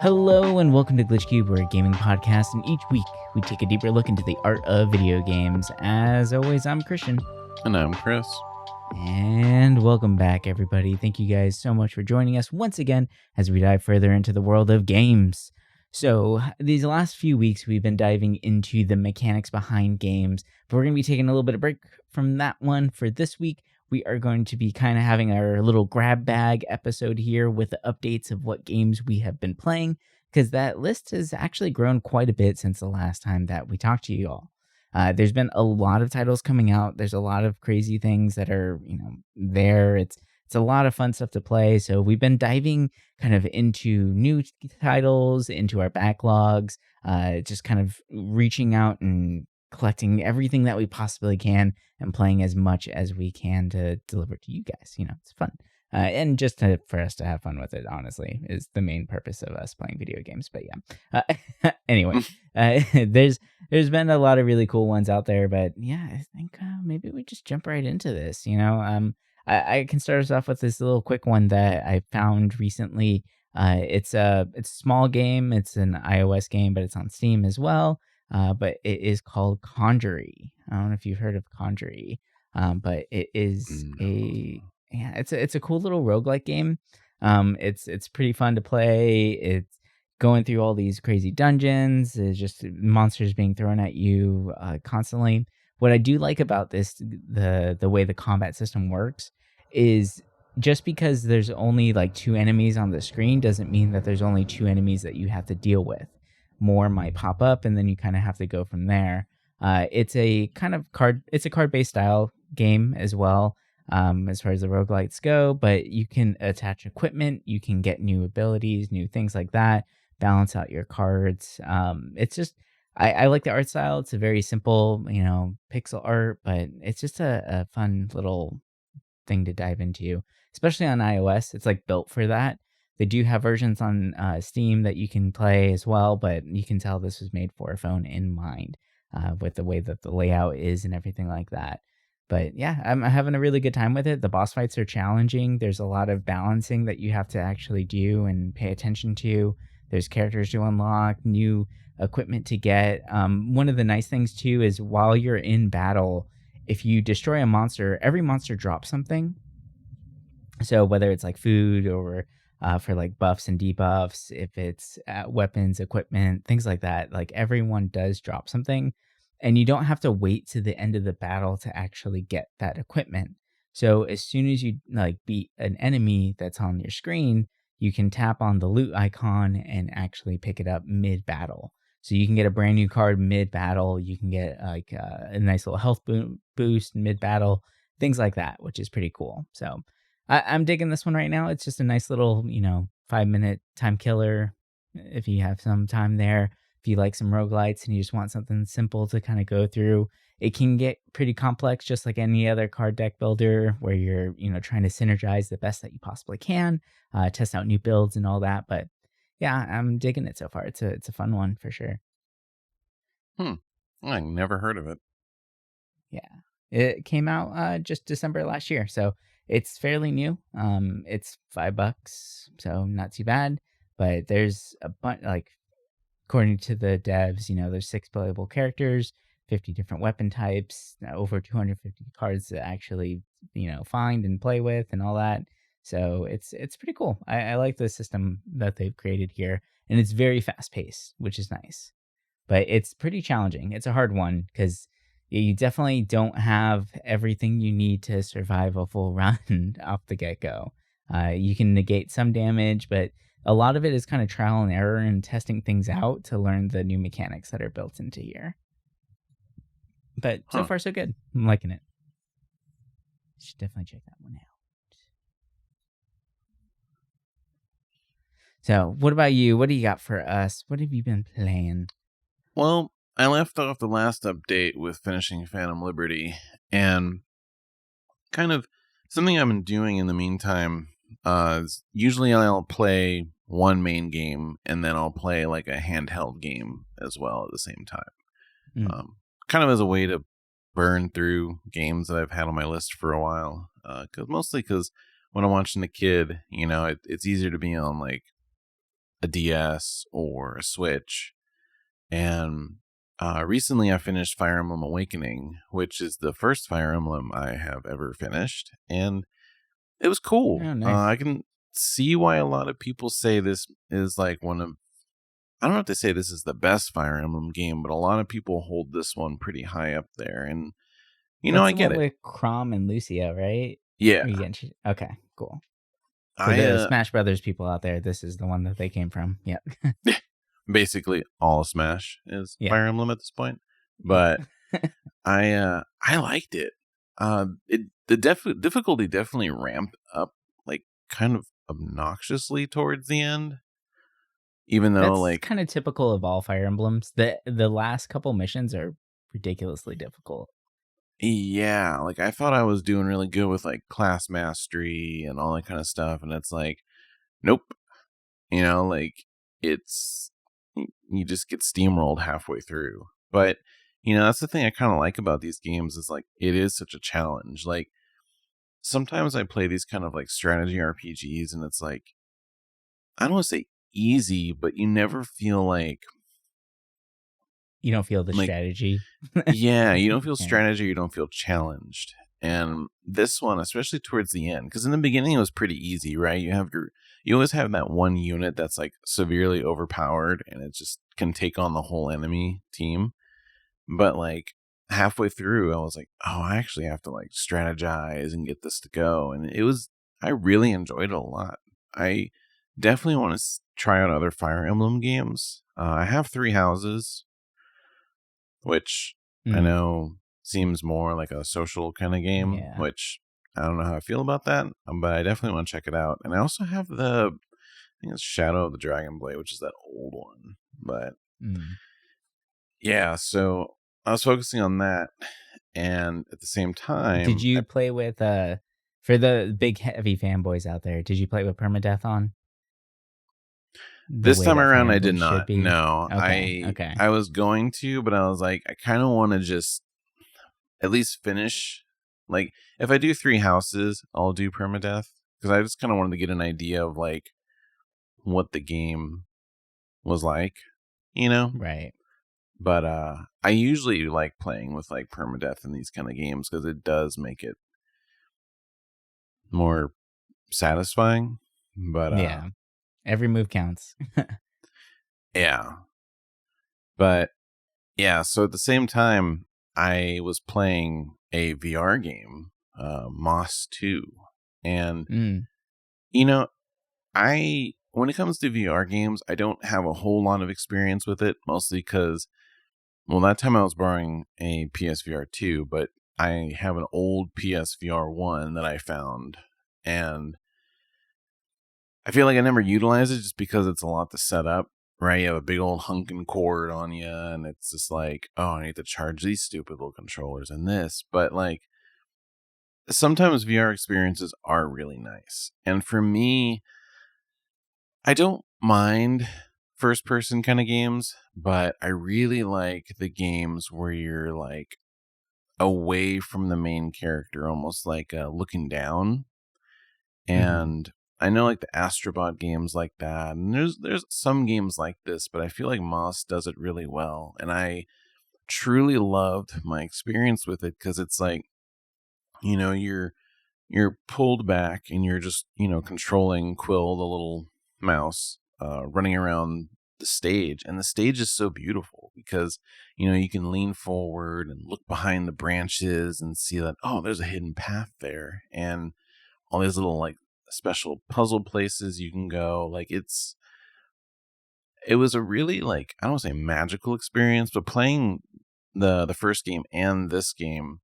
Hello and welcome to Glitch Cube, we're a gaming podcast, and each week we take a deeper look into the art of video games. As always, I'm Christian. And I'm Chris. And welcome back, everybody. Thank you guys so much for joining us once again as we dive further into the world of games. So, these last few weeks we've been diving into the mechanics behind games, but we're going to be taking a little bit of break from that one for this week. We are going to be kind of having our little grab bag episode here with the updates of what games we have been playing, because that list has actually grown quite a bit since the last time that we talked to you all. There's been a lot of titles coming out. There's a lot of crazy things that are, there. It's a lot of fun stuff to play. So we've been diving kind of into new titles, into our backlogs, just kind of reaching out and collecting everything that we possibly can and playing as much as we can to deliver to you guys. It's fun. And just for us to have fun with it, honestly, is the main purpose of us playing video games. But yeah, anyway, there's been a lot of really cool ones out there. But yeah, I think maybe we just jump right into this. I can start us off with this little quick one that I found recently. It's a small game. It's an iOS game, but it's on Steam as well. But it is called Conjury. I don't know if you've heard of Conjury, but it is it's a cool little roguelike game. It's pretty fun to play. It's going through all these crazy dungeons. There's just monsters being thrown at you constantly. What I do like about this, the way the combat system works, is just because there's only like 2 enemies on the screen doesn't mean that there's only 2 enemies that you have to deal with. More might pop up, and then you kind of have to go from there. It's a card-based style game as well, as far as the roguelites go, but you can attach equipment, you can get new abilities, new things like that, balance out your cards. It's just, I like the art style. It's a very simple, pixel art, but it's just a fun little thing to dive into, especially on iOS. It's like built for that. They do have versions on Steam that you can play as well, but you can tell this was made for a phone in mind with the way that the layout is and everything like that. But yeah, I'm having a really good time with it. The boss fights are challenging. There's a lot of balancing that you have to actually do and pay attention to. There's characters to unlock, new equipment to get. One of the nice things too is while you're in battle, if you destroy a monster, every monster drops something. So whether it's like food or for like buffs and debuffs, if it's weapons, equipment, things like that, like everyone does drop something, and you don't have to wait to the end of the battle to actually get that equipment. So as soon as you like beat an enemy that's on your screen, you can tap on the loot icon and actually pick it up mid battle. So you can get a brand new card mid battle. You can get like a nice little health boost mid battle, things like that, which is pretty cool. So I'm digging this one right now. It's just a nice little, 5-minute time killer if you have some time there. If you like some roguelites and you just want something simple to kind of go through, it can get pretty complex, just like any other card deck builder where you're, trying to synergize the best that you possibly can, test out new builds and all that. But yeah, I'm digging it so far. It's a fun one for sure. I never heard of it. Yeah, it came out just December last year, so it's fairly new. It's $5, so not too bad. But there's a bunch, like, according to the devs, there's 6 playable characters, 50 different weapon types, over 250 cards to actually, find and play with and all that. So it's pretty cool. I like the system that they've created here, and it's very fast paced, which is nice. But it's pretty challenging. It's a hard one because you definitely don't have everything you need to survive a full run off the get-go. You can negate some damage, but a lot of it is kind of trial and error and testing things out to learn the new mechanics that are built into here. But so far, so good. I'm liking it. Should definitely check that one out. So, what about you? What do you got for us? What have you been playing? Well, I left off the last update with finishing Phantom Liberty, and kind of something I've been doing in the meantime is usually I'll play one main game, and then I'll play like a handheld game as well at the same time. Kind of as a way to burn through games that I've had on my list for a while. Mostly because when I'm watching a kid, it's easier to be on like a DS or a Switch. And recently I finished Fire Emblem Awakening, which is the first Fire Emblem I have ever finished. And it was cool. Oh, nice. I can see why a lot of people say this is like one of, I don't know if they say this is the best Fire Emblem game, but a lot of people hold this one pretty high up there. And, That's I the get one it. with Crom and Lucio, right? Yeah. Are you getting? Okay, cool. For I, the Smash Brothers people out there, this is the one that they came from. Yep. basically all of Smash is Yeah. Fire Emblem at this point. But I liked it. The difficulty definitely ramped up like kind of obnoxiously towards the end. Even though That's like kind of typical of all Fire Emblems. The last couple missions are ridiculously difficult. yeah, like I thought I was doing really good with like class mastery and all that kind of stuff, and it's like, nope. Like it's you just get steamrolled halfway through. But that's the thing I kind of like about these games is like it is such a challenge. Like sometimes I play these kind of like strategy RPGs and it's like I don't want to say easy, but you never feel You don't feel the like strategy. yeah, you don't feel Yeah. strategy, you don't feel challenged. And this one, especially towards the end, because in the beginning it was pretty easy, right? You always have that one unit that's like severely overpowered and it just can take on the whole enemy team. But like halfway through, I was like, oh, I actually have to like strategize and get this to go. And I really enjoyed it a lot. I definitely want to try out other Fire Emblem games. I have 3 houses, which I Mm, know seems more like a social kind of game, yeah. which I don't know how I feel about that, but I definitely want to check it out. And I also have I think it's Shadow of the Dragon Blade, which is that old one. But Mm. yeah, so I was focusing on that. And at the same Did time, you play with for the big heavy fanboys out there? Did you play with permadeath on the this way time that Fire around, I did Emblem should not. be? No, Okay. Okay. I was going to, but I was like, I kind of want to just at least finish. Like, if I do 3 houses, I'll do permadeath because I just kind of wanted to get an idea of like what the game was like, you know. Right. But I usually like playing with like permadeath in these kind of games because it does make it more satisfying. But Yeah. Every move counts. yeah, but yeah. So at the same time, I was playing a VR game, Moss 2, and Mm. you know, I when it comes to VR games, I don't have a whole lot of experience with it, mostly because well, that time I was borrowing a PSVR 2, but I have an old PSVR 1 that I found, and I feel like I never utilize it just because it's a lot to set up, right? You have a big old hunking cord on you, and it's just like, oh, I need to charge these stupid little controllers and this. But like, sometimes VR experiences are really nice. And for me, I don't mind first person kind of games, but I really like the games where you're like away from the main character, almost like looking down. Hmm. And I know like the Astrobot games like that, and there's some games like this, but I feel like Moss does it really well, and I truly loved my experience with it because it's like you're pulled back and you're just controlling Quill, the little mouse, running around the stage, and the stage is so beautiful because you can lean forward and look behind the branches and see that, oh, there's a hidden path there, and all these little like special puzzle places you can go. Like it was a really like, I don't want to say magical experience, but playing the first game and this game,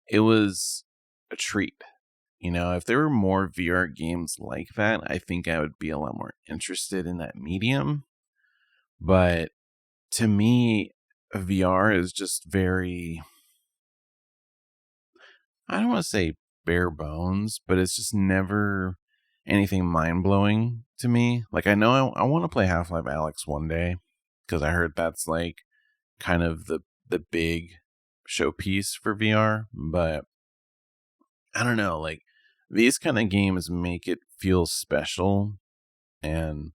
it was a treat. If there were more VR games like that, I think I would be a lot more interested in that medium. But to me, VR is just very, I don't want to say bare bones, but it's just never anything mind blowing to me. Like, I know I want to play Half-Life Alyx one day because I heard that's like kind of the big showpiece for VR, but I don't know, like these kind of games make it feel special, and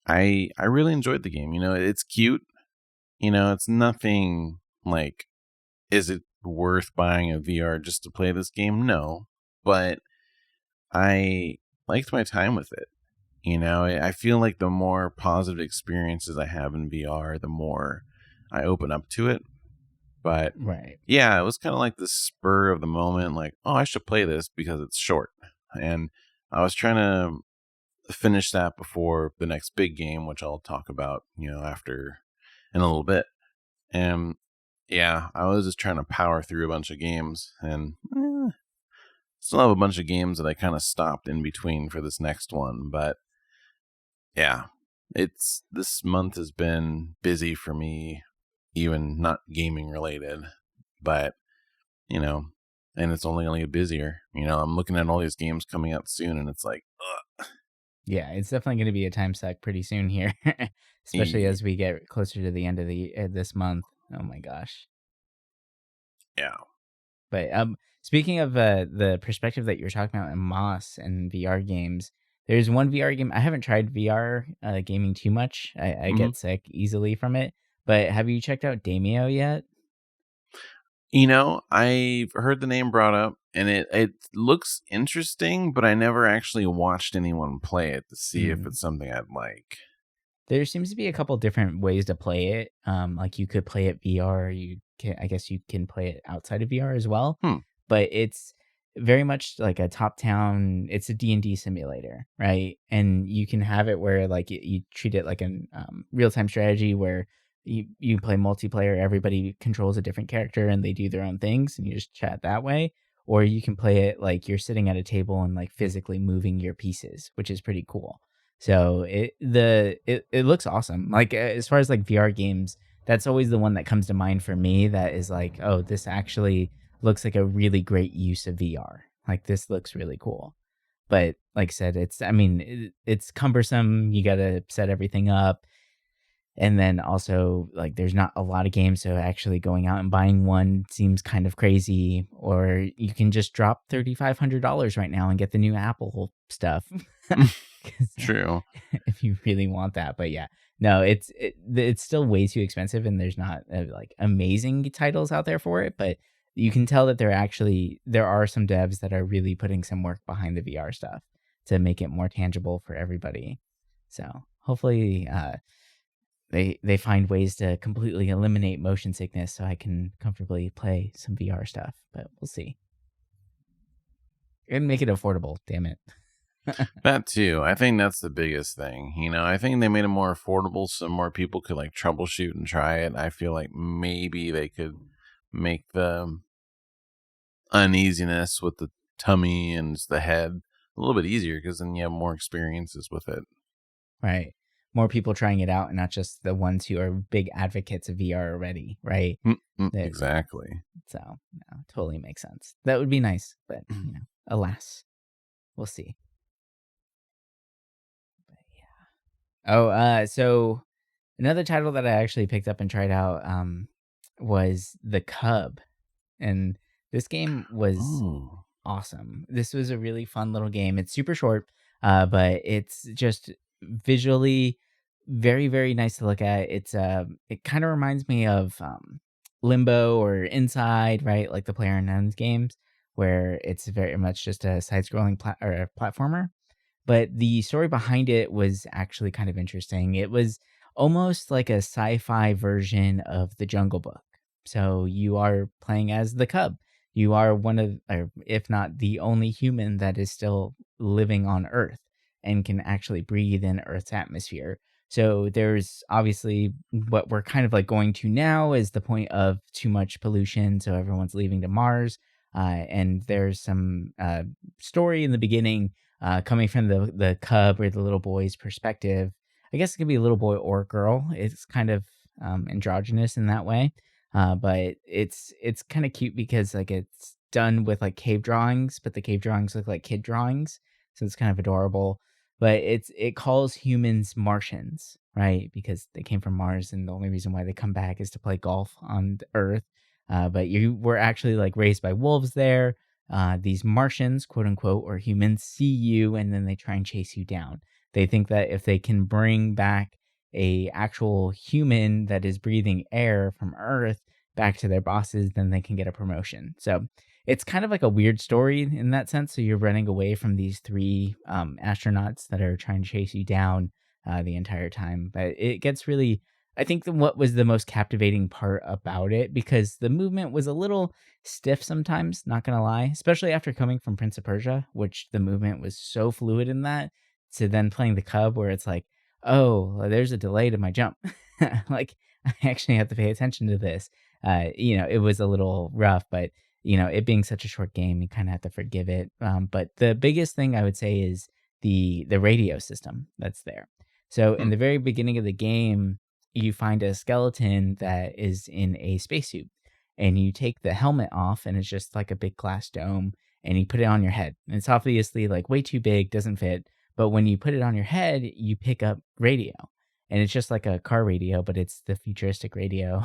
I really enjoyed the game. It's cute. It's nothing like, is it worth buying a VR just to play this game? No, but I liked my time with it. I feel like the more positive experiences I have in VR, the more I open up to it. But Right. yeah, it was kind of like the spur of the moment, like, oh, I should play this because it's short. And I was trying to finish that before the next big game, which I'll talk about, after in a little bit. And yeah, I was just trying to power through a bunch of games, and still have a bunch of games that I kind of stopped in between for this next one. But yeah, this month has been busy for me, even not gaming related, but you know, and it's only going to get busier. I'm looking at all these games coming out soon, and it's like, ugh. Yeah, it's definitely going to be a time suck pretty soon here, especially as we get closer to the end of this month. Oh my gosh. Yeah. But speaking of the perspective that you're talking about in Moss and VR games, there's one VR game I haven't tried VR gaming too much. I hmm get sick easily from it. But have you checked out Damio yet? I've heard the name brought up, and it looks interesting, but I never actually watched anyone play it to see if Mm. it's something I'd like. There seems to be a couple different ways to play it. Like you could play it VR. I guess you can play it outside of VR as well. Hmm. But it's very much like a top-down. It's a D&D simulator, right? And you can have it where like you treat it like an real-time strategy where you play multiplayer. Everybody controls a different character and they do their own things, and you just chat that way. Or you can play it like you're sitting at a table and like physically moving your pieces, which is pretty cool. So it looks awesome. Like as far as like VR games, that's always the one that comes to mind for me. That is like, oh, this actually looks like a really great use of VR. Like this looks really cool. But like I said, it's cumbersome. You got to set everything up. And then also, like, there's not a lot of games, so actually going out and buying one seems kind of crazy. Or you can just drop $3,500 right now and get the new Apple stuff. 'Cause, True. if you really want that. But yeah, no, it's still way too expensive, and there's not like amazing titles out there for it. But you can tell that there are some devs that are really putting some work behind the VR stuff to make it more tangible for everybody. So hopefully, they find ways to completely eliminate motion sickness so I can comfortably play some VR stuff. But we'll see. And make it affordable. Damn it. That too. I think that's the biggest thing. I think they made it more affordable so more people could like troubleshoot and try it. I feel like maybe they could make the uneasiness with the tummy and the head a little bit easier, because then you have more experiences with it. Right. More people trying it out and not just the ones who are big advocates of VR already, right? That Exactly. so no, totally makes sense. That would be nice, but alas, we'll see. But yeah. Oh, so another title that I actually picked up and tried out was The Cub. And this game was Oh. awesome. This was a really fun little game. It's super short, but it's just visually very, very nice to look at. It kind of reminds me of Limbo or Inside, right? Like the PlayerUnknown's games, where it's very much just a side-scrolling or a platformer. But the story behind it was actually kind of interesting. It was almost like a sci-fi version of The Jungle Book. So you are playing as the cub. You are one of, or if not the only human that is still living on Earth and can actually breathe in Earth's atmosphere. So there's obviously what we're kind of like going to now is the point of too much pollution. So everyone's leaving to Mars. And there's some story in the beginning coming from the cub or the little boy's perspective. I guess it could be a little boy or girl. It's kind of androgynous in that way, but it's kind of cute because like it's done with like cave drawings, but the cave drawings look like kid drawings, so it's kind of adorable. But it calls humans Martians, right? Because they came from Mars, and the only reason why they come back is to play golf on the Earth. But you were actually like raised by wolves there. These Martians, quote unquote, or humans, see you and then they try and chase you down. They think that if they can bring back a actual human that is breathing air from Earth back to their bosses, then they can get a promotion. So it's kind of like a weird story in that sense. So you're running away from these three astronauts that are trying to chase you down the entire time. But it gets really, I think, what was the most captivating part about it, because the movement was a little stiff sometimes, not gonna lie, especially after coming from Prince of Persia, which the movement was so fluid in that, to then playing the Cub where it's like, oh, well, there's a delay to my jump. Like, I actually have to pay attention to this. It was a little rough, but it being such a short game, you kind of have to forgive it. But the biggest thing I would say is the radio system that's there. So in Hmm. the very beginning of the game, you find a skeleton that is in a spacesuit, and you take the helmet off, and it's just like a big glass dome, and you put it on your head. And it's obviously like way too big, doesn't fit. But when you put it on your head, you pick up radio, and it's just like a car radio, but it's the futuristic radio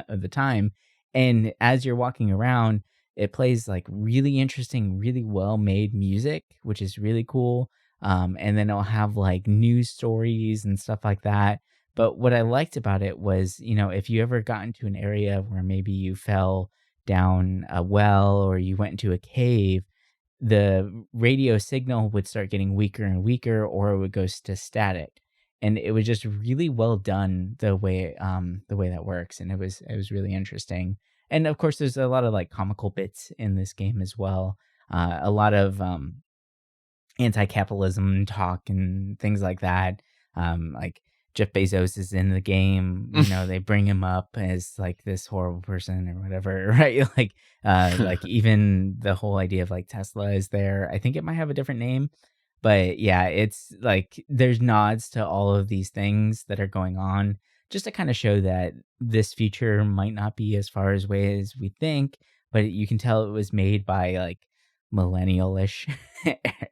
of the time. And as you're walking around, it plays like really interesting, really well made music, which is really cool. And then it'll have like news stories and stuff like that. But what I liked about it was, if you ever got into an area where maybe you fell down a well or you went into a cave, the radio signal would start getting weaker and weaker, or it would go to static. And it was just really well done the way that works. And it was really interesting. And of course there's a lot of like comical bits in this game as well. A lot of anti-capitalism talk and things like that. Like Jeff Bezos is in the game, they bring him up as like this horrible person or whatever, right? Like even the whole idea of like Tesla is there. I think it might have a different name, but yeah, it's like there's nods to all of these things that are going on, just to kind of show that this future might not be as far as away as we think, but you can tell it was made by like millennial-ish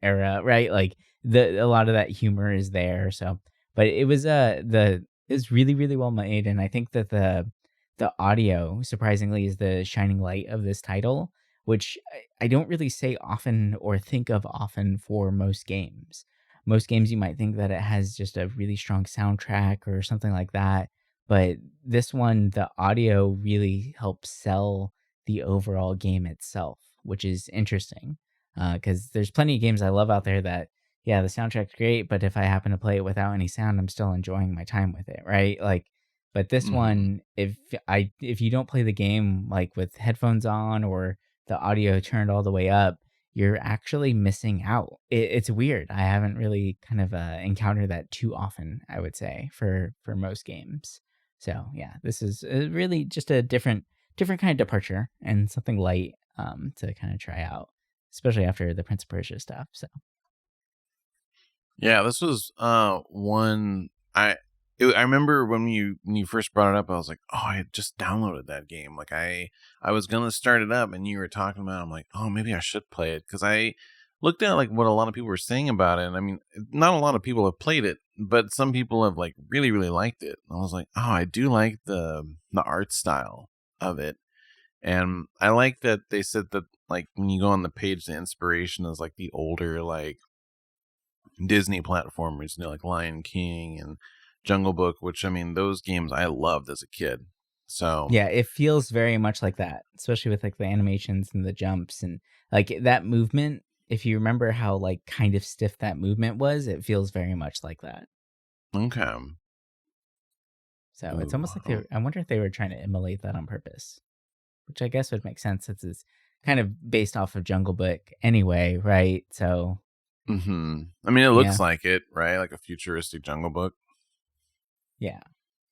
era, right? Like a lot of that humor is there. So, but it's really really well made, and I think that the audio surprisingly is the shining light of this title, which I don't really say often or think of often for most games. Most games you might think that it has just a really strong soundtrack or something like that, but this one, the audio really helps sell the overall game itself, which is interesting. Because there's plenty of games I love out there that, yeah, the soundtrack's great, but if I happen to play it without any sound, I'm still enjoying my time with it, right? Like, but this Hmm. one, if you don't play the game like with headphones on or the audio turned all the way up, you're actually missing out. It's weird. I haven't really kind of encountered that too often, I would say, for most games. So yeah, this is really just a different kind of departure and something light to kind of try out, especially after the Prince of Persia stuff. So Yeah, this was one I remember when you first brought it up, I was like, oh, I had just downloaded that game. Like I was gonna start it up, and you were talking about it. I'm like, oh, maybe I should play it, because I looked at like what a lot of people were saying about it. And I mean, not a lot of people have played it, but some people have like really really liked it. And I was like, oh, I do like the art style of it. And I like that they said that like when you go on the page, the inspiration is like the older like Disney platformers, like Lion King and Jungle Book, which I mean, those games I loved as a kid. So, yeah, it feels very much like that, especially with like the animations and the jumps and like that movement. If you remember how like kind of stiff that movement was, it feels very much like that. okay. So it's Ooh, almost like I wonder if they were trying to emulate that on purpose, which I guess would make sense since it's kind of based off of Jungle Book anyway, right? So I mean, it yeah, looks like it, right? Like a futuristic Jungle Book. yeah.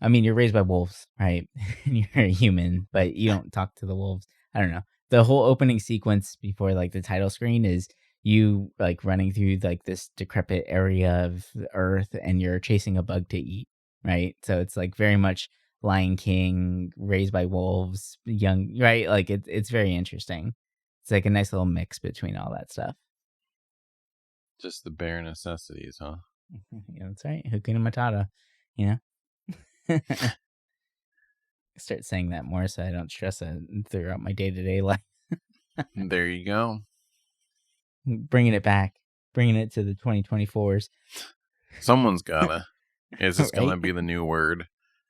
I mean, you're raised by wolves, right? And you're a human, but you don't talk to the wolves. I don't know. The whole opening sequence before like the title screen is you like running through like this decrepit area of the earth, and you're chasing a bug to eat, right? So it's like very much Lion King, raised by wolves, young, right? Like it's very interesting. It's like a nice little mix between all that stuff. Just the bare necessities, huh? Yeah, that's right. Hakuna Matata, you know? Start saying that more so I don't stress it throughout my day-to-day life. There you go. Bringing it back, bringing it to the 2024s. Someone's gotta. It's just Right? gonna be the new word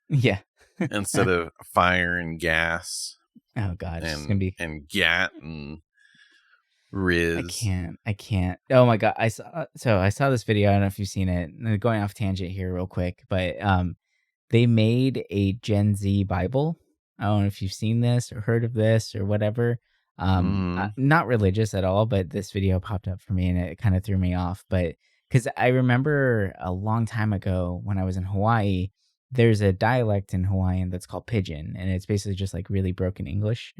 Yeah. instead of fire and gas Oh god, it's just gonna be. and gat and I Riz. can't. I can't. Oh my god. I saw this video. I don't know if you've seen it. Going off tangent here real quick, but they made a Gen Z Bible. I don't know if you've seen this or heard of this or whatever. Mm. Not religious at all, but this video popped up for me and it kind of threw me off. But because I remember a long time ago when I was in Hawaii, there's a dialect in Hawaiian that's called Pidgin, and it's basically just like really broken English.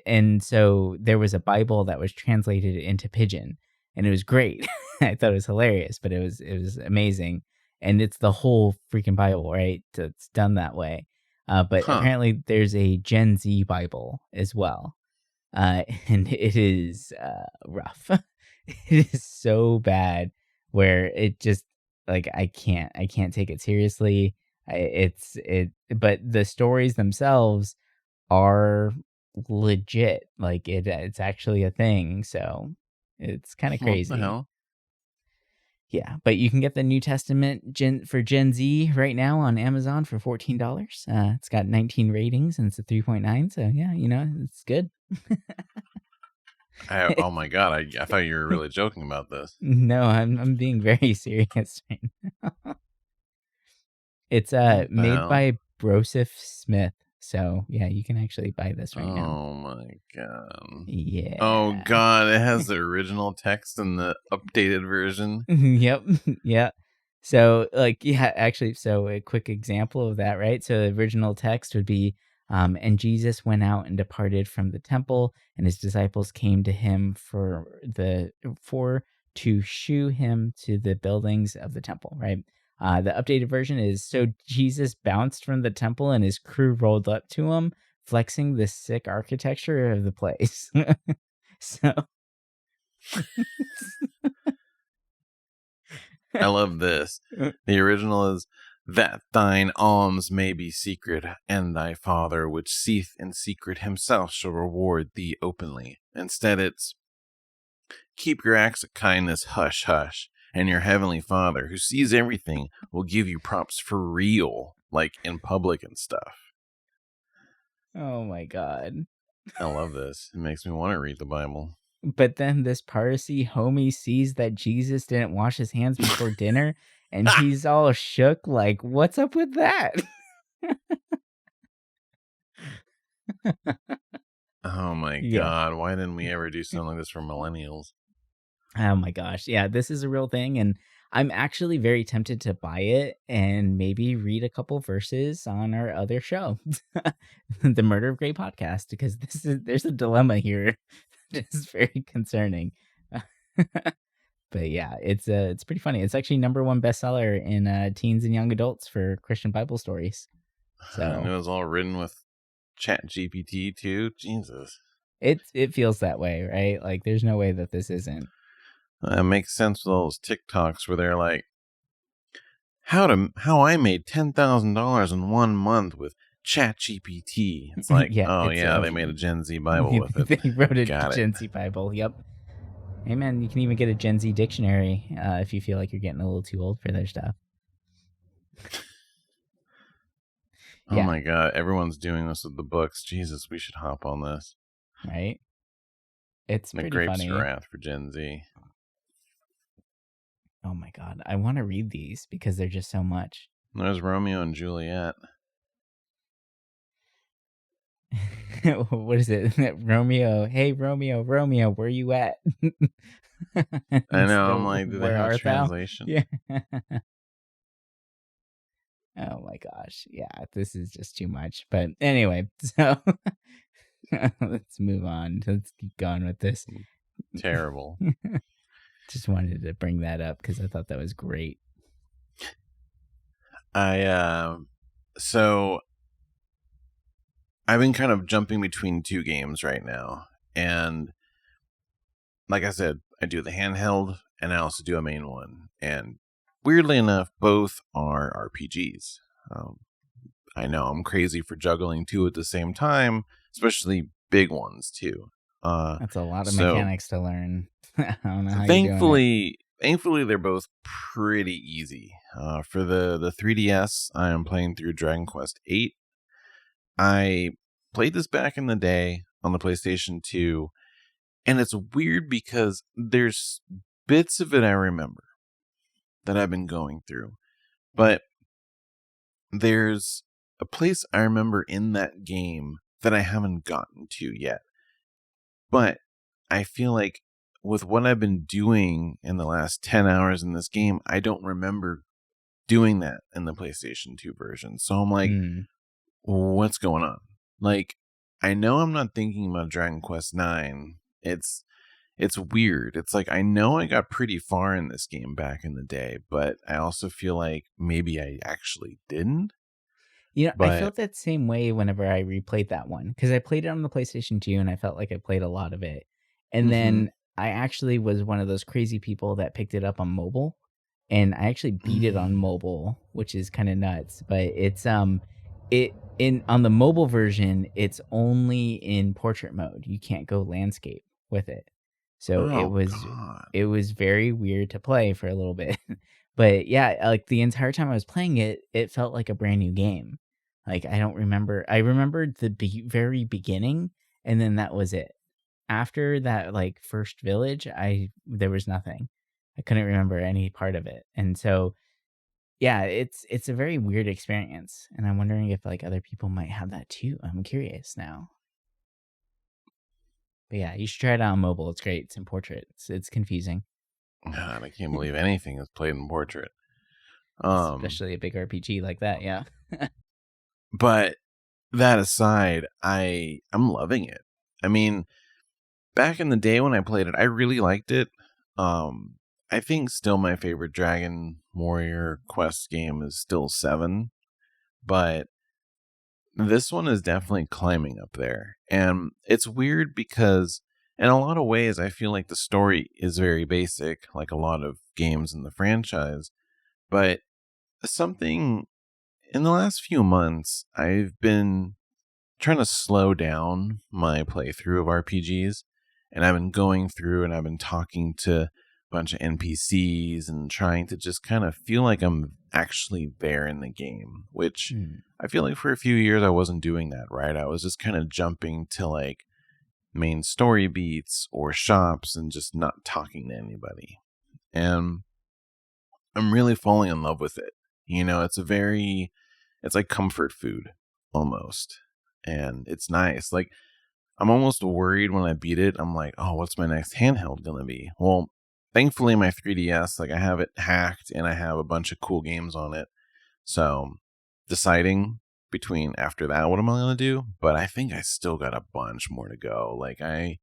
And so there was a Bible that was translated into Pidgin, and it was great. I thought it was hilarious, but it was amazing, and it's the whole freaking Bible, right? It's done that way. But Huh. apparently, there's a Gen Z Bible as well, and it is rough. It is so bad where it just like I can't take it seriously. But the stories themselves are legit. Like it's actually a thing. So it's kind of What the crazy. hell? Yeah, but you can get the New Testament for Gen Z right now on Amazon for $14. It's got 19 ratings and it's a 3.9. So yeah, it's good. Oh my god! I thought you were really joking about this. No, I'm being very serious right now. It's What the made hell? by Broseph Smith. So yeah, you can actually buy this right now. Oh my god! Oh Yeah. god! It has the original text and the updated version. Yep. Yeah. So yeah, actually, so a quick example of that, right? So the original text would be and Jesus went out and departed from the temple, and his disciples came to him for to shew him to the buildings of the temple, right? The updated version is so Jesus bounced from the temple and his crew rolled up to him, flexing the sick architecture of the place. So I love this. The original is that thine alms may be secret, and thy Father which seeth in secret himself shall reward thee openly. Instead, it's keep your acts of kindness hush hush, and your heavenly Father who sees everything will give you props for real, like in public and stuff. oh my god. I love this. It makes me want to read the Bible. But then this Parsi homie sees that Jesus didn't wash his hands before dinner, and he's all shook. Like, what's up with that? Oh my Yeah. god, why didn't we ever do something like this for millennials? Oh my gosh. Yeah, this is a real thing. And I'm actually very tempted to buy it and maybe read a couple verses on our other show, the Murder of Grey podcast, because there's a dilemma here that is very concerning. But yeah, it's pretty funny. It's actually number one bestseller in teens and young adults for Christian Bible stories. And it So was all written with Chat GPT too. Jesus. it feels that way, right? Like there's no way that this isn't. It makes sense with all those TikToks where they're like, how I made $10,000 in 1 month with Chat GPT. It's like, Yeah, oh it's yeah, they made a Gen Z Bible with it. they wrote a Got it. Gen Z Bible. Yep. Hey man, you can even get a Gen Z dictionary if you feel like you're getting a little too old for their stuff. Oh Yeah. my god, everyone's doing this with the books. Jesus, we should hop on this. Right? It's The pretty Grapes funny. of Wrath for Gen Z. Oh my god, I want to read these because they're just so much. There's Romeo and Juliet. What is it? Romeo, hey Romeo, where you at? I know, I'm like, do they where have a art thou? translation? Yeah. Oh my gosh. Yeah, this is just too much. But anyway, so let's move on. Let's keep going with this. Terrible. Just wanted to bring that up because I thought that was great. So I've been kind of jumping between two games right now. And like I said, I do the handheld and I also do a main one. And weirdly enough, both are RPGs. I know I'm crazy for juggling two at the same time, especially big ones too. That's a lot of mechanics to learn. I don't know how you're doing Thankfully, thankfully, they're both pretty easy. For the 3DS, I am playing through Dragon Quest VIII. I played this back in the day on the PlayStation 2, and it's weird because there's bits of it I remember that I've been going through, but there's a place I remember in that game that I haven't gotten to yet. But I feel like with what I've been doing in the last 10 hours in this game, I don't remember doing that in the PlayStation 2 version. So I'm like, Mm. what's going on? Like, I know I'm not thinking about Dragon Quest 9. It's weird. It's like I know I got pretty far in this game back in the day, but I also feel like maybe I actually didn't. I But felt that same way whenever I replayed that one because I played it on the PlayStation 2 and I felt like I played a lot of it. And mhm. then I actually was one of those crazy people that picked it up on mobile and I actually beat it on Mm. mobile, which is kind of nuts, but it in on the mobile version, it's only in portrait mode. You can't go landscape with it. So Oh God. it was very weird to play for a little bit. But yeah, like the entire time I was playing it, it felt like a brand new game. Like, I remembered the very beginning, and then that was it. After that, like, first village, there was nothing. I couldn't remember any part of it, and so, yeah, it's a very weird experience, and I'm wondering if, like, other people might have that too. I'm curious now. But yeah, you should try it out on mobile, it's great, it's in portrait, it's confusing, God, I can't believe anything is played in portrait. especially a big RPG like that, yeah. But that aside, I'm loving it. I mean, back in the day when I played it, I really liked it. Um, I think still my favorite Dragon Warrior Quest game is still 7, but this one is definitely climbing up there. And it's weird because in a lot of ways I feel like the story is very basic, like a lot of games in the franchise, but something in the last few months I've been trying to slow down my playthrough of RPGs, and I've been going through and I've been talking to a bunch of NPCs and trying to just kind of feel like I'm actually there in the game, which Mm, I feel like for a few years I wasn't doing that, right? I was just kind of jumping to like main story beats or shops and just not talking to anybody. And I'm really falling in love with it. You know, it's like comfort food almost. And it's nice. Like, I'm almost worried when I beat it. I'm like, oh, what's my next handheld gonna be? Well, thankfully my 3DS, like I have it hacked and I have a bunch of cool games on it. So deciding between after that what am I gonna do? But I think I still got a bunch more to go. Like I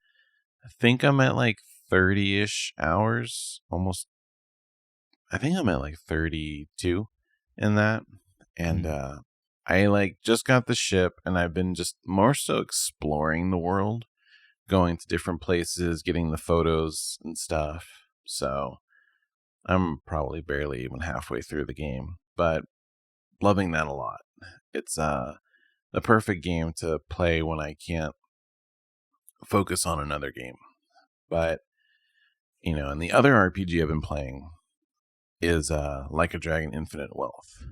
think I'm at like 30-ish hours, almost I think I'm at like 32 in that. And mm. I like just got the ship and I've been just more so exploring the world, going to different places, getting the photos and stuff. So I'm probably barely even halfway through the game, but loving that a lot. It's the perfect game to play when I can't focus on another game. But you know, and the other RPG I've been playing is Like a Dragon Infinite Wealth.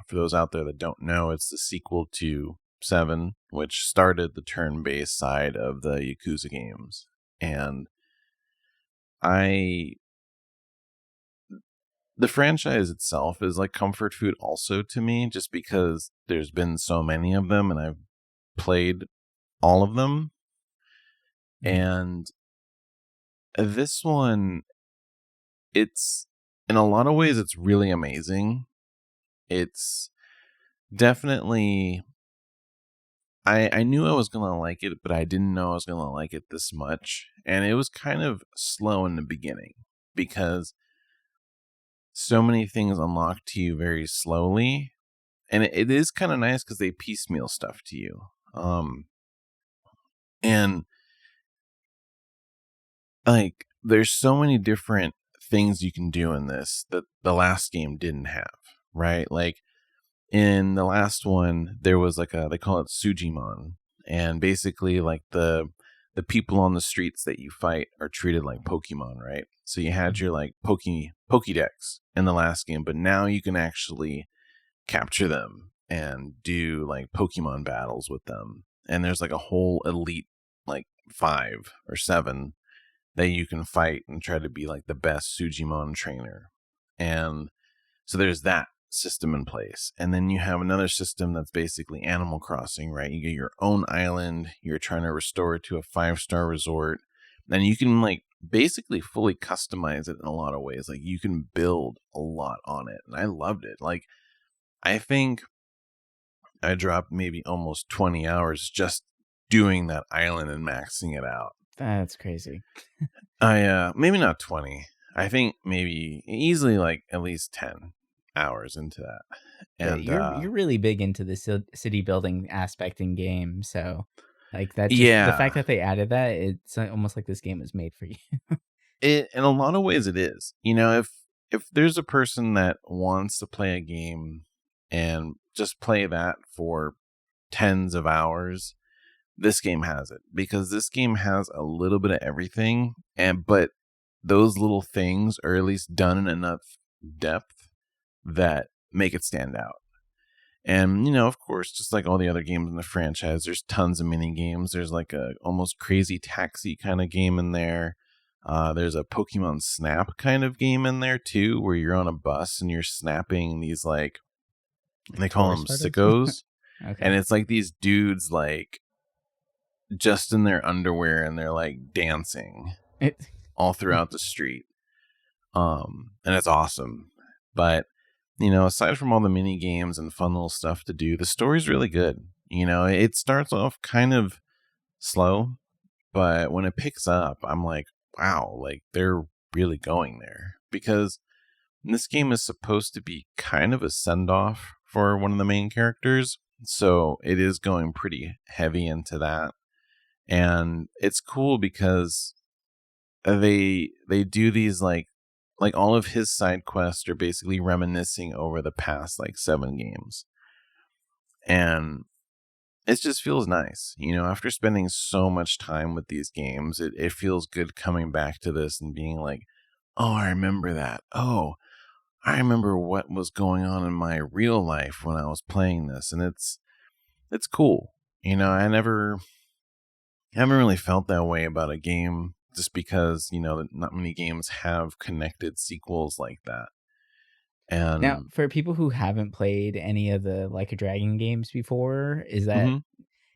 For those out there that don't know, it's the sequel to 7, which started the turn-based side of the Yakuza games. And I the franchise itself is like comfort food also to me, just because there's been so many of them and I've played all of them. Mm. And this one, it's in a lot of ways it's really amazing. It's definitely I knew I was gonna like it, but I didn't know I was gonna like it this much. And it was kind of slow in the beginning because so many things unlock to you very slowly. And it is kind of nice because they piecemeal stuff to you. And like there's so many different things you can do in this that the last game didn't have, right? Like in the last one, there was like they call it Sujimon, and basically like the the people on the streets that you fight are treated like Pokemon, right? So you had your like Pokédex in the last game, but now you can actually capture them and do like Pokemon battles with them. And there's like a whole elite like 5 or 7 that you can fight and try to be like the best Sujimon trainer. And so there's that system in place. And then you have another system that's basically Animal Crossing, right? You get your own island, you're trying to restore it to a 5-star resort. And you can like basically fully customize it in a lot of ways. Like you can build a lot on it. And I loved it. Like I think I dropped maybe almost 20 hours just doing that island and maxing it out. That's crazy. I maybe not 20. I think maybe easily like at least 10 hours into that. Yeah, And you're really big into the city building aspect in game, so like that just the yeah, fact that they added that, it's almost like this game was made for you. it in a lot of ways it is. You know, if there's a person that wants to play a game and just play that for tens of hours, this game has it, because this game has a little bit of everything, but those little things are at least done in enough depth that make it stand out. And, you know, of course, just like all the other games in the franchise, there's tons of mini games. There's like a almost crazy taxi kind of game in there. There's a Pokemon Snap kind of game in there too, where you're on a bus and you're snapping these like, they call them Tourist photos? sickos. And Okay. it's like these dudes like just in their underwear and they're like dancing It, all throughout the street. And it's awesome. But, you know, aside from all the mini games and fun little stuff to do, the story's really good. You know, it starts off kind of slow, but when it picks up, I'm like, wow, like they're really going there. Because this game is supposed to be kind of a send off for one of the main characters. So it is going pretty heavy into that. And it's cool because they do these like all of his side quests are basically reminiscing over the past like 7 games. And it just feels nice. You know, after spending so much time with these games, it feels good coming back to this and being like, oh, I remember that. Oh, I remember what was going on in my real life when I was playing this. And it's cool. You know, I haven't really felt that way about a game, just because, you know, not many games have connected sequels like that. now, And for people who haven't played any of the Like a Dragon games before, is that mhm.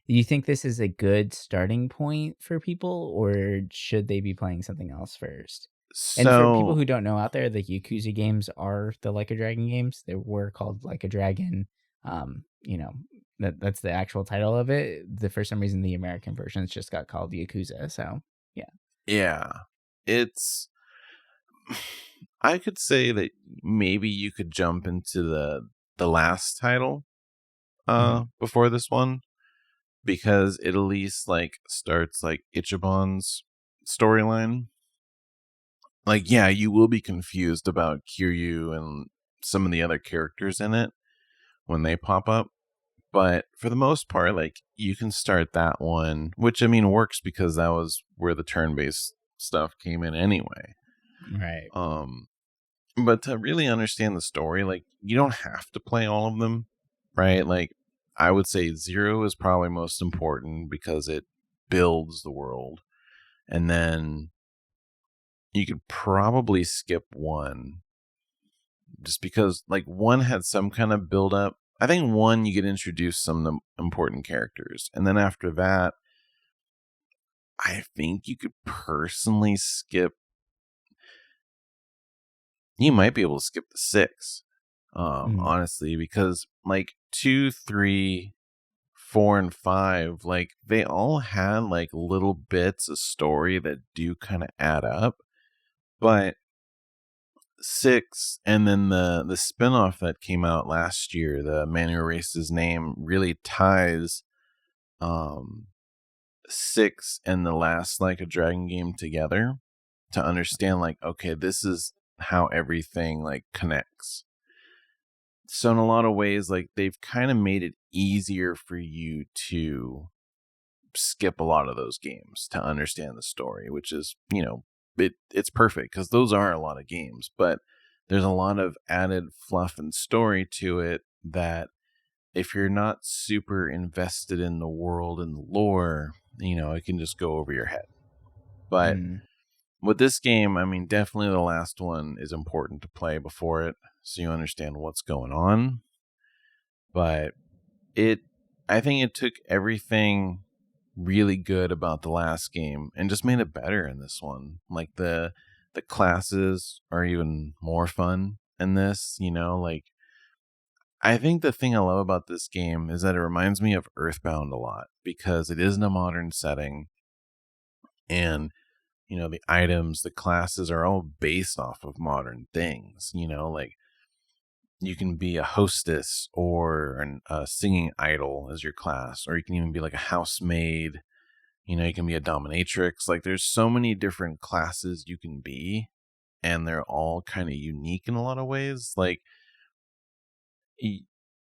do you think this is a good starting point for people, or should they be playing something else first? And for people So who don't know out there, the Yakuza games are the Like a Dragon games. They were called Like a Dragon. You know, that's the actual title of it. For some reason, the American versions just got called Yakuza. So yeah. yeah, it's I could say that maybe you could jump into the last title Hmm. before this one, because it at least like starts like Ichiban's storyline. Like, yeah, you will be confused about Kiryu and some of the other characters in it when they pop up. But for the most part, like you can start that one, which I mean works because that was where the turn-based stuff came in anyway. Right. Um, but to really understand the story, like you don't have to play all of them, right? Like I would say 0 is probably most important because it builds the world, and then you could probably skip 1 just because like 1 had some kind of build up. I think 1 you get introduced some of the important characters, and then after that, I think you could personally skip. You might be able to skip the 6, Mm. honestly, because like 2, 3, 4, and 5, like they all had like little bits of story that do kind of add up, but 6 and then the spinoff that came out last year, the Man Who Erased His Name, really ties um 6 and the last Like a Dragon game together to understand like, okay, this is how everything like connects. So in a lot of ways, like they've kind of made it easier for you to skip a lot of those games to understand the story, which is, it's perfect because those are a lot of games, but there's a lot of added fluff and story to it that if you're not super invested in the world and the lore, it can just go over your head. But with this game, I mean, definitely the last one is important to play before it so you understand what's going on. But I think it took everything really good about the last game and just made it better in this one. Like the classes are even more fun in this, like I think the thing I love about this game is that it reminds me of Earthbound a lot because it is in a modern setting and the items, the classes are all based off of modern things, like you can be a hostess or a singing idol as your class, or you can even be like a housemaid, you can be a dominatrix. Like there's so many different classes you can be and they're all kind of unique in a lot of ways. Like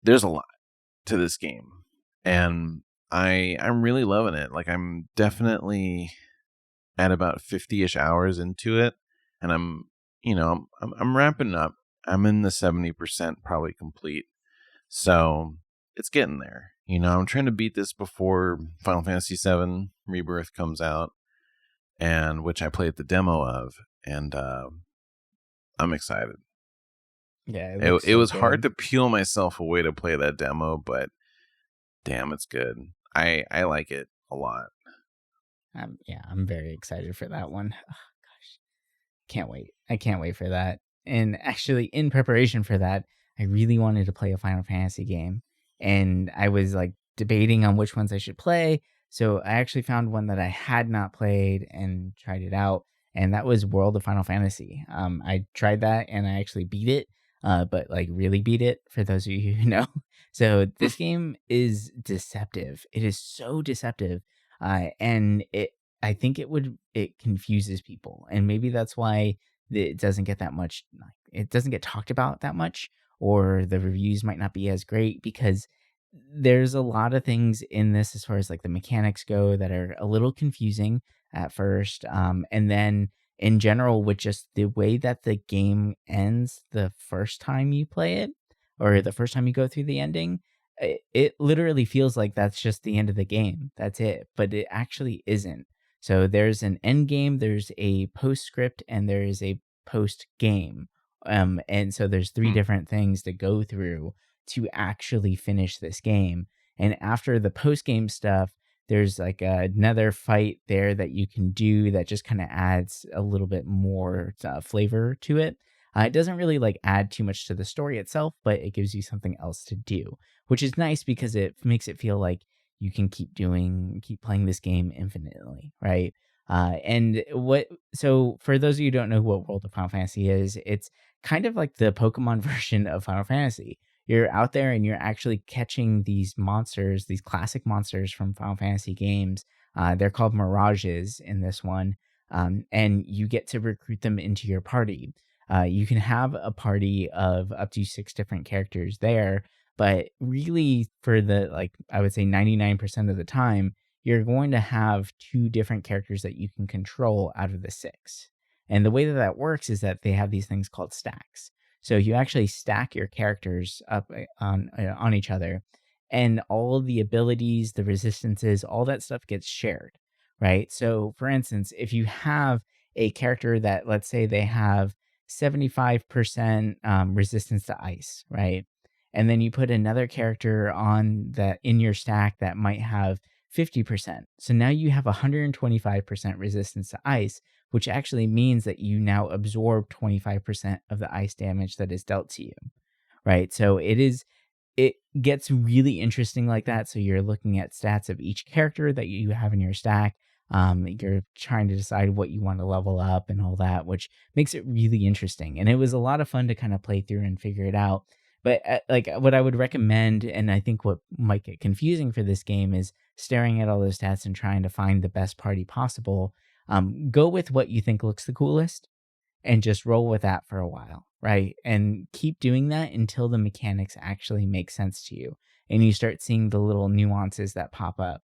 there's a lot to this game and I'm really loving it. Like I'm definitely at about 50-ish hours into it and I'm wrapping up. I'm in the 70% probably complete. So it's getting there. I'm trying to beat this before Final Fantasy VII Rebirth comes out, and which I played the demo of, and I'm excited. Yeah, It was hard to peel myself away to play that demo, but damn, it's good. I like it a lot. I'm very excited for that one. Oh, gosh, can't wait. I can't wait for that. And actually, in preparation for that, I really wanted to play a Final Fantasy game, and I was like debating on which ones I should play. So I actually found one that I had not played and tried it out, and that was World of Final Fantasy. I tried that and I actually beat it, but like really beat it. For those of you who know, so this game is deceptive. It is so deceptive, and I think it confuses people, and maybe that's why it doesn't get that much. It doesn't get talked about that much, or the reviews might not be as great because there's a lot of things in this as far as like the mechanics go that are a little confusing at first, and then in general with just the way that the game ends the first time you play it or the first time you go through the ending, it literally feels like that's just the end of the game. That's it, but it actually isn't. So there's an end game, there's a postscript, and there is a post game. And so there's three different things to go through to actually finish this game. And after the post game stuff, there's like another fight there that you can do that just kind of adds a little bit more flavor to it. It doesn't really like add too much to the story itself, but it gives you something else to do, which is nice because it makes it feel like you can keep playing this game infinitely, right? So for those of you who don't know what World of Final Fantasy is, it's kind of like the Pokemon version of Final Fantasy. You're out there and you're actually catching these monsters, these classic monsters from Final Fantasy games. They're called Mirages in this one, and you get to recruit them into your party. You can have a party of up to 6 different characters there, but really for I would say 99% of the time, you're going to have 2 different characters that you can control out of the 6. And the way that works is that they have these things called stacks. So you actually stack your characters up on each other, and all the abilities, the resistances, all that stuff gets shared, right? So for instance, if you have a character that, let's say they have 75% resistance to ice, right? And then you put another character on that in your stack that might have 50%. So now you have 125% resistance to ice, which actually means that you now absorb 25% of the ice damage that is dealt to you, right? So it gets really interesting like that. So you're looking at stats of each character that you have in your stack. You're trying to decide what you want to level up and all that, which makes it really interesting. And it was a lot of fun to kind of play through and figure it out. But like what I would recommend, and I think what might get confusing for this game is staring at all those stats and trying to find the best party possible. Go with what you think looks the coolest and just roll with that for a while, right? And keep doing that until the mechanics actually make sense to you and you start seeing the little nuances that pop up.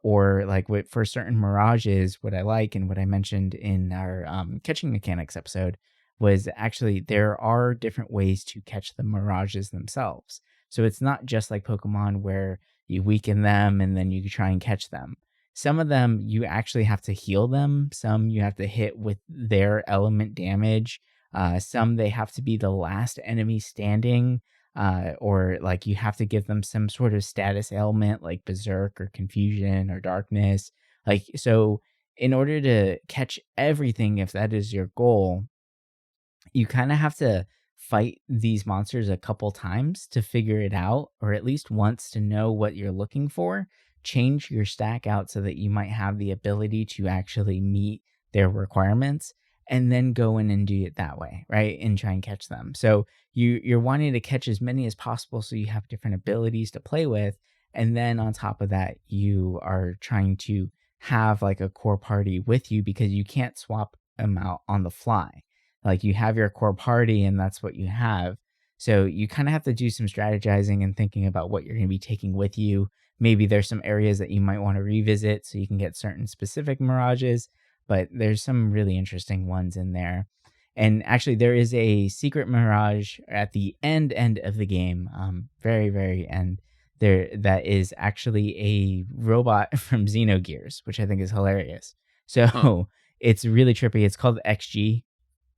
Or like for certain mirages, what I like and what I mentioned in our catching mechanics episode was actually there are different ways to catch the mirages themselves. So it's not just like Pokemon where you weaken them and then you try and catch them. Some of them you actually have to heal them. Some you have to hit with their element damage. Some they have to be the last enemy standing, or like you have to give them some sort of status ailment like berserk or confusion or darkness. Like so, in order to catch everything, if that is your goal, you kind of have to fight these monsters a couple times to figure it out, or at least once to know what you're looking for. Change your stack out so that you might have the ability to actually meet their requirements and then go in and do it that way, right? And try and catch them. So you're wanting to catch as many as possible so you have different abilities to play with. And then on top of that, you are trying to have like a core party with you because you can't swap them out on the fly. Like you have your core party and that's what you have. So you kind of have to do some strategizing and thinking about what you're going to be taking with you. Maybe there's some areas that you might want to revisit so you can get certain specific mirages, but there's some really interesting ones in there. And actually, there is a secret mirage at the end of the game, very very end. There that is actually a robot from Xenogears, which I think is hilarious. Huh. So it's really trippy. It's called XG,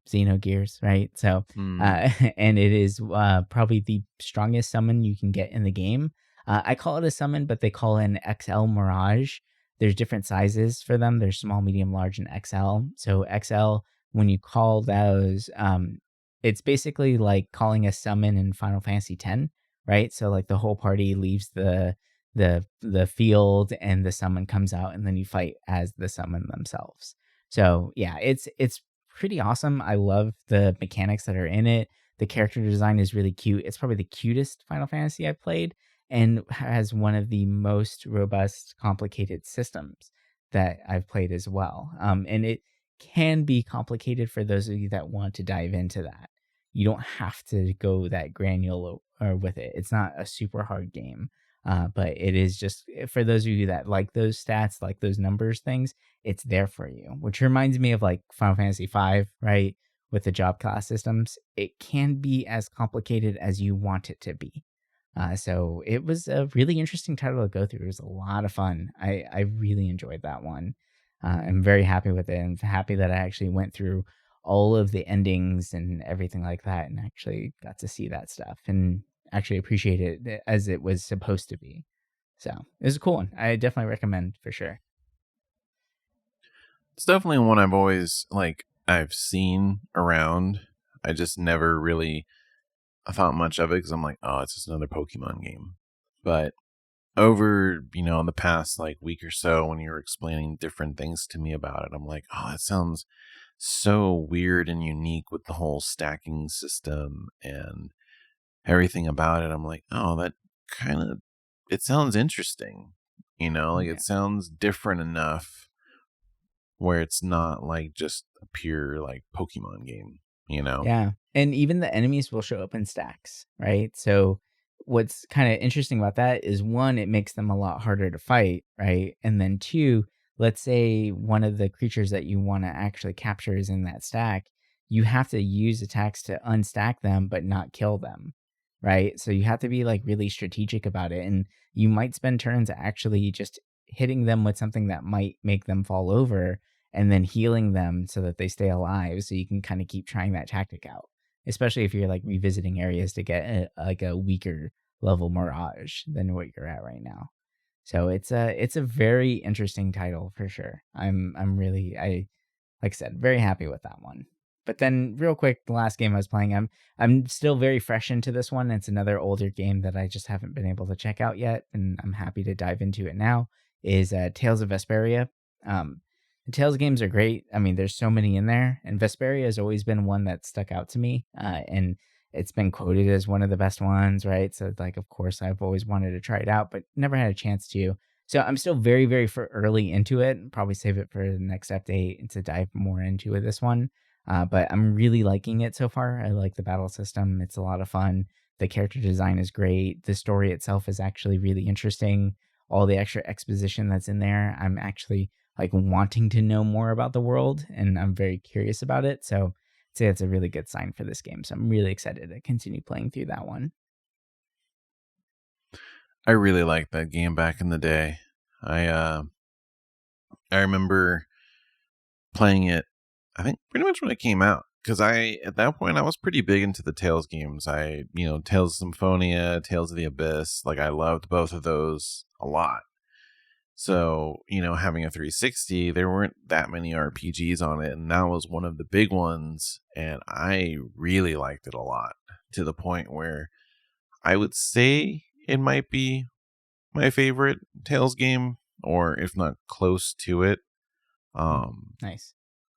Xenogears, right? So, Hmm. and it is probably the strongest summon you can get in the game. I call it a summon, but they call it an XL Mirage. There's different sizes for them. There's small, medium, large, and XL. So XL, when you call those, it's basically like calling a summon in Final Fantasy X, right? So like the whole party leaves the field and the summon comes out, and then you fight as the summon themselves. So yeah, it's pretty awesome. I love the mechanics that are in it. The character design is really cute. It's probably the cutest Final Fantasy I've played and has one of the most robust, complicated systems that I've played as well. And it can be complicated for those of you that want to dive into that. You don't have to go that granular with it. It's not a super hard game. But it is just for those of you that like those stats, like those numbers things, it's there for you, which reminds me of like Final Fantasy V, right? With the job class systems, it can be as complicated as you want it to be. So it was a really interesting title to go through. It was a lot of fun. I really enjoyed that one. I'm very happy with it and happy that I actually went through all of the endings and everything like that and actually got to see that stuff and actually appreciate it as it was supposed to be. So it was a cool one. I definitely recommend for sure. It's definitely one I've seen around. I just never really thought much of it because I'm like, oh, it's just another Pokemon game. But over, in the past like week or so, when you were explaining different things to me about it, I'm like, oh, it sounds so weird and unique with the whole stacking system and everything about it. I'm like, oh, that kind of, it sounds interesting. Like Yeah. it sounds different enough where it's not like just a pure like Pokemon game. Yeah. And even the enemies will show up in stacks, right? So what's kind of interesting about that is one, it makes them a lot harder to fight, right? And then two, let's say one of the creatures that you want to actually capture is in that stack, you have to use attacks to unstack them but not kill them, right? So you have to be like really strategic about it. And you might spend turns actually just hitting them with something that might make them fall over and then healing them so that they stay alive so you can kind of keep trying that tactic out, especially if you're like revisiting areas to get like a weaker level mirage than what you're at right now. So it's a very interesting title for sure. I'm really, I like I said, very happy with that one. But then real quick, the last game I was playing, I'm still very fresh into this one. It's another older game that I just haven't been able to check out yet, and I'm happy to dive into it now. Is Tales of Vesperia. The Tales games are great. I mean, there's so many in there, and Vesperia has always been one that stuck out to me, and it's been quoted as one of the best ones, right? So, like, of course, I've always wanted to try it out, but never had a chance to. So I'm still very, very early into it. Probably save it for the next update to dive more into it, this one. But I'm really liking it so far. I like the battle system. It's a lot of fun. The character design is great. The story itself is actually really interesting. all the extra exposition that's in there, I'm actually like wanting to know more about the world, and I'm very curious about it. So I'd say it's a really good sign for this game. So I'm really excited to continue playing through that one. I really liked that game back in the day. I remember playing it, I think pretty much when it came out. Because at that point, I was pretty big into the Tales games. Tales of Symphonia, Tales of the Abyss, like I loved both of those a lot. So, having a 360, there weren't that many RPGs on it, and that was one of the big ones, and I really liked it a lot, to the point where I would say it might be my favorite Tales game, or if not close to it. Nice.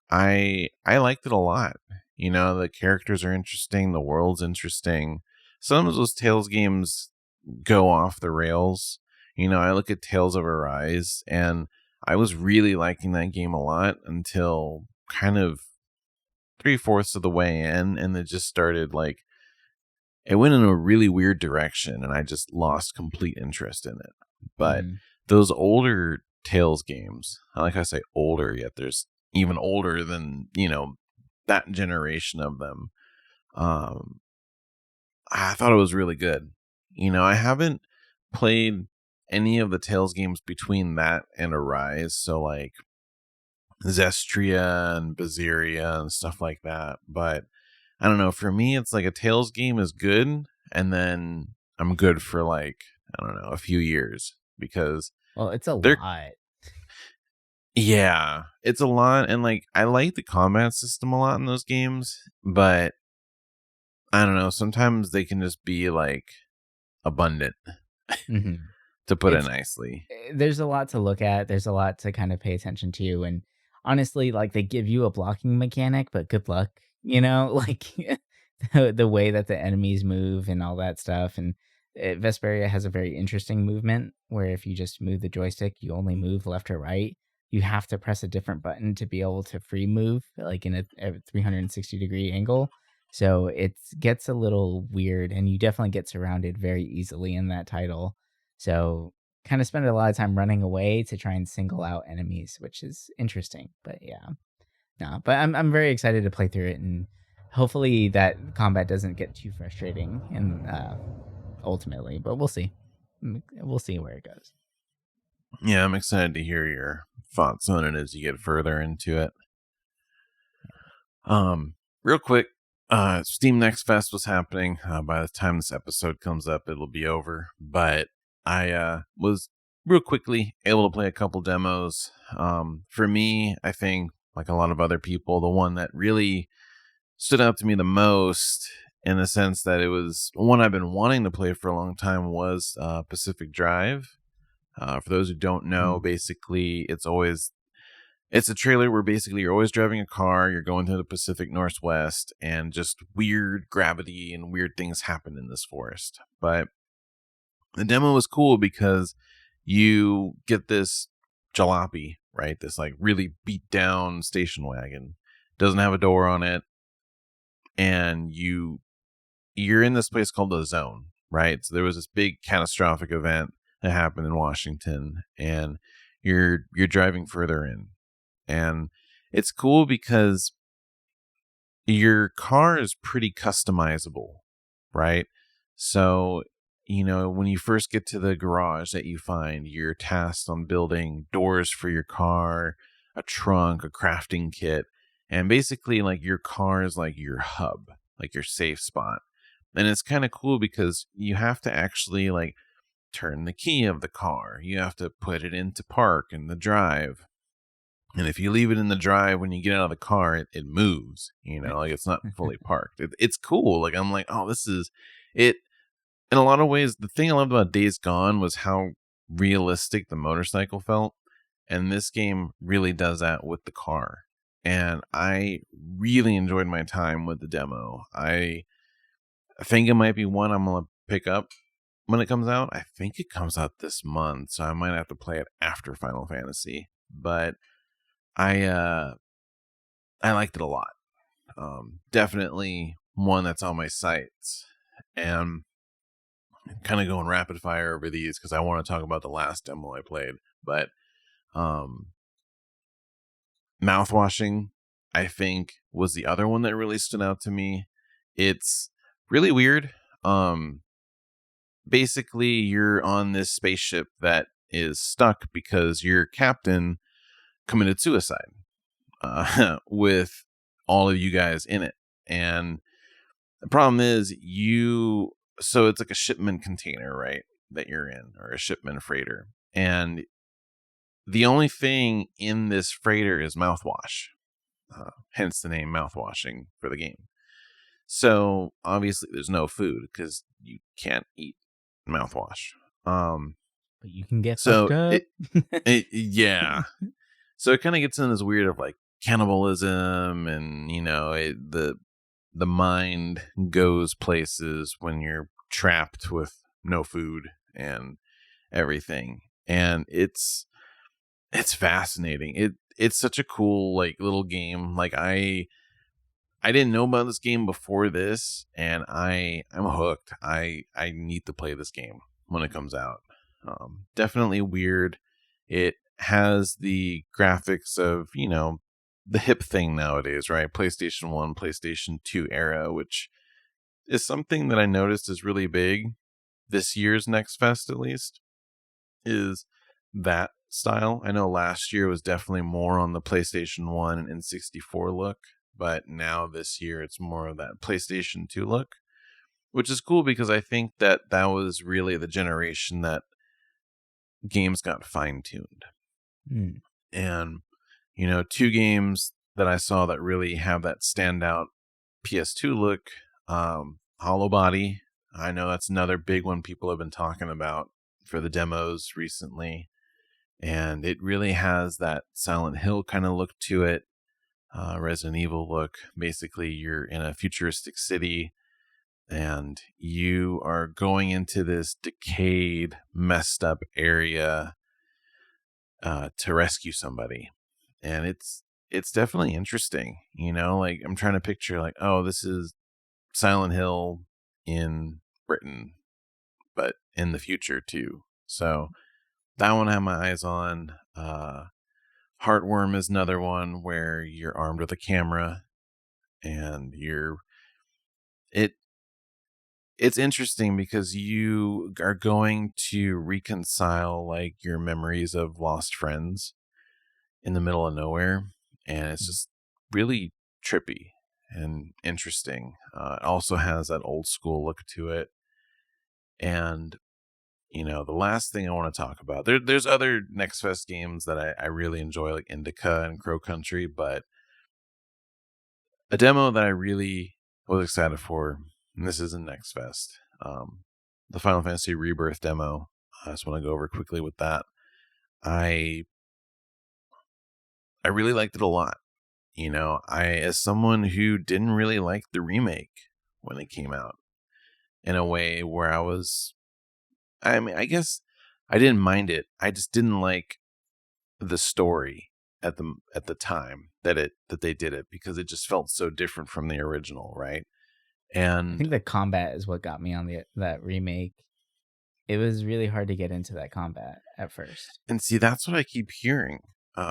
I liked it a lot. The characters are interesting, the world's interesting. Some of those Tales games go off the rails. I look at Tales of Arise, and I was really liking that game a lot until kind of 3/4 of the way in, and it just started like it went in a really weird direction, and I just lost complete interest in it. But Mhm. those older Tales games, like I say older, yet there's even older than, that generation of them. Um, I thought it was really good. I haven't played any of the Tales games between that and Arise, so like Zestria and Baziria and stuff like that. But I don't know. For me, it's like a Tales game is good, and then I'm good for like, I don't know, a few years because Well, it's a they're, lot. yeah, it's a lot. And like, I like the combat system a lot in those games, but I don't know. Sometimes they can just be like abundant, Mhm. to put it It's the there's a lot to look at. There's a lot to kind of pay attention to, and honestly, like they give you a blocking mechanic, but good luck, like the way that the enemies move and all that stuff. And Vesperia has a very interesting movement where if you just move the joystick, you only move left or right. You have to press a different button to be able to free move, like in a 360-degree angle. So it gets a little weird, and you definitely get surrounded very easily in that title. So kind of spend a lot of time running away to try and single out enemies, which is interesting. But yeah, no, but I'm very excited to play through it, and hopefully that combat doesn't get too frustrating and ultimately, but we'll see. We'll see where it goes. Yeah, I'm excited to hear your thoughts on it as you get further into it. Real quick, Steam Next Fest was happening. By the time this episode comes up, it'll be over. But I was real quickly able to play a couple demos. For me, I think, like a lot of other people, the one that really stood out to me the most, in the sense that it was one I've been wanting to play for a long time, was Pacific Drive. For those who don't know, Mm. basically, it's a trailer where basically you're always driving a car, you're going to the Pacific Northwest, and just weird gravity and weird things happen in this forest. But the demo was cool because you get this jalopy, right? This like really beat down station wagon. Doesn't have a door on it, and you're in this place called the Zone, right? So there was this big catastrophic event that happened in Washington, and you're driving further in. And it's cool because your car is pretty customizable, right? So, when you first get to the garage that you find, you're tasked on building doors for your car, a trunk, a crafting kit, and basically like your car is like your hub, like your safe spot. And it's kind of cool because you have to actually like turn the key of the car. You have to put it into park in the drive. And if you leave it in the drive when you get out of the car, it moves, like it's not fully parked. It's cool. Like, I'm like, oh, this is it. In a lot of ways, the thing I loved about Days Gone was how realistic the motorcycle felt. And this game really does that with the car. And I really enjoyed my time with the demo. I think it might be one I'm going to pick up when it comes out. I think it comes out this month, so I might have to play it after Final Fantasy. But I I liked it a lot. Definitely one that's on my sights. And kind of going rapid fire over these because I want to talk about the last demo I played. But um, mouthwashing, I think, was the other one that really stood out to me. It's really weird. Basically, you're on this spaceship that is stuck because your captain committed suicide with all of you guys in it. And the problem is so it's like a shipment container, right? That you're in, or a shipment freighter. And the only thing in this freighter is mouthwash, hence the name mouthwashing for the game. So obviously there's no food because you can't eat mouthwash. But you can get So fucked up. yeah. So it kind of gets in this weird of like cannibalism, and the mind goes places when you're trapped with no food and everything. And it's fascinating. It's such a cool like little game. Like I didn't know about this game before this, and I'm hooked. I need to play this game when it comes out. Definitely weird. It has the graphics of the hip thing nowadays, right? PlayStation 1, PlayStation 2 era, which is something that I noticed is really big this year's Next Fest, at least, is that style. I know last year was definitely more on the PlayStation 1 and N64 look, but now this year it's more of that PlayStation 2 look, which is cool because I think that was really the generation that games got fine-tuned. Mm. And, two games that I saw that really have that standout PS2 look, Hollow Body. I know that's another big one people have been talking about for the demos recently. And it really has that Silent Hill kind of look to it, Resident Evil look. Basically, you're in a futuristic city and you are going into this decayed, messed up area to rescue somebody. And it's definitely interesting, like I'm trying to picture like, oh, this is Silent Hill in Britain, but in the future too. So that one I have my eyes on. Heartworm is another one where you're armed with a camera and it it's interesting because you are going to reconcile like your memories of lost friends in the middle of nowhere, and it's just really trippy and interesting. It also has that old school look to it. And the last thing I want to talk about, there's other Next Fest games that I really enjoy, like Indica and Crow Country, but a demo that I really was excited for, and this isn't Next Fest, the Final Fantasy Rebirth demo. I just want to go over quickly with that. I really liked it a lot. As someone who didn't really like the remake when it came out, in a way where I guess I didn't mind it. I just didn't like the story at the time that they did it, because it just felt so different from the original, right? I And think the combat is what got me on that remake. It was really hard to get into that combat at first. see, that's what I keep hearing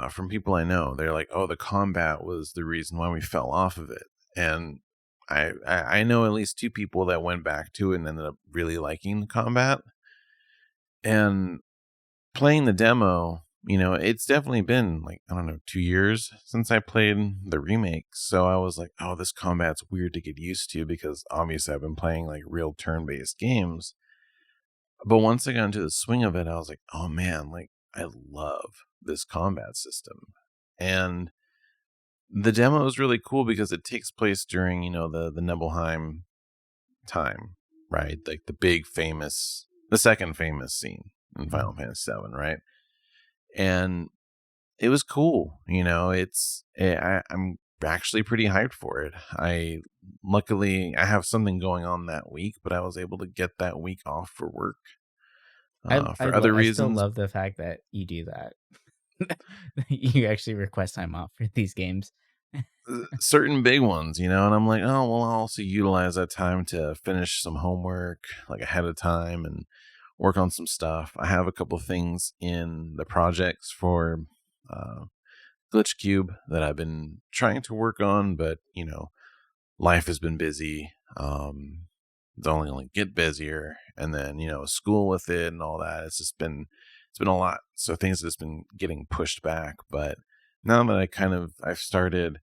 from people I know. They're like, "Oh, the combat was the reason why we fell off of it." And I know at least two people that went back to it and ended up really liking the combat. And playing the demo, it's definitely been like, I don't know, 2 years since I played the remake. So I was like, oh, this combat's weird to get used to, because obviously I've been playing like real turn-based games. But once I got into the swing of it, I was like, oh man, like I love this combat system. And the demo is really cool because it takes place during, the Nibelheim time, right? Like the second famous scene in Final Fantasy VII, right? And it was cool. I'm actually pretty hyped for it. Luckily I have something going on that week, but I was able to get that week off for work for other I still reasons. love the fact that you do that. You actually request time off for these games. certain big ones, and I'm like, oh, well, I'll also utilize that time to finish some homework like ahead of time and work on some stuff. I have a couple things in the projects for Glitch Cube that I've been trying to work on, but life has been busy. It's only going to get busier, and then school with it and all that. It's been a lot. So things have just been getting pushed back. But now that I've started,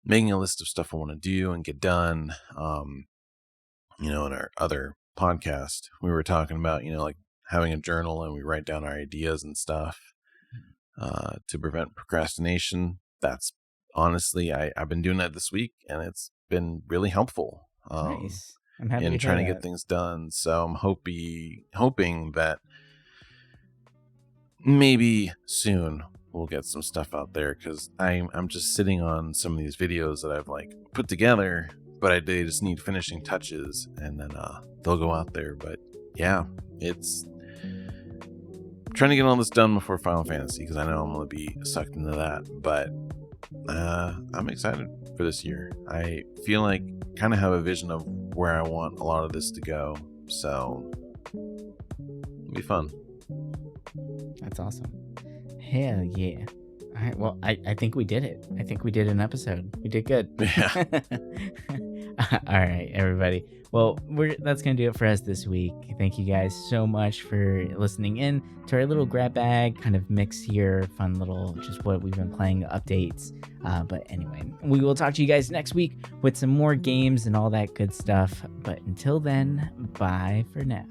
making a list of stuff I want to do and get done. In our other podcast, we were talking about like having a journal and we write down our ideas and stuff to prevent procrastination. That's honestly, I've been doing that this week, and it's been really helpful. Nice. I'm happy in to trying hear to that. get things done. So I'm hoping that maybe soon we'll get some stuff out there, because I'm just sitting on some of these videos that I've like put together, but they just need finishing touches, and then they'll go out there. But yeah, it's trying to get all this done before Final Fantasy, because I know I'm going to be sucked into that. But I'm excited for this year. I feel like kind of have a vision of where I want a lot of this to go, so it'll be fun. That's awesome. Hell yeah. All right, well, I think we did it. I think we did an episode. We did good. Yeah. All right, everybody. Well, that's going to do it for us this week. Thank you guys so much for listening in to our little grab bag kind of mix here. Fun little, just what we've been playing updates. But anyway, we will talk to you guys next week with some more games and all that good stuff. But until then, bye for now.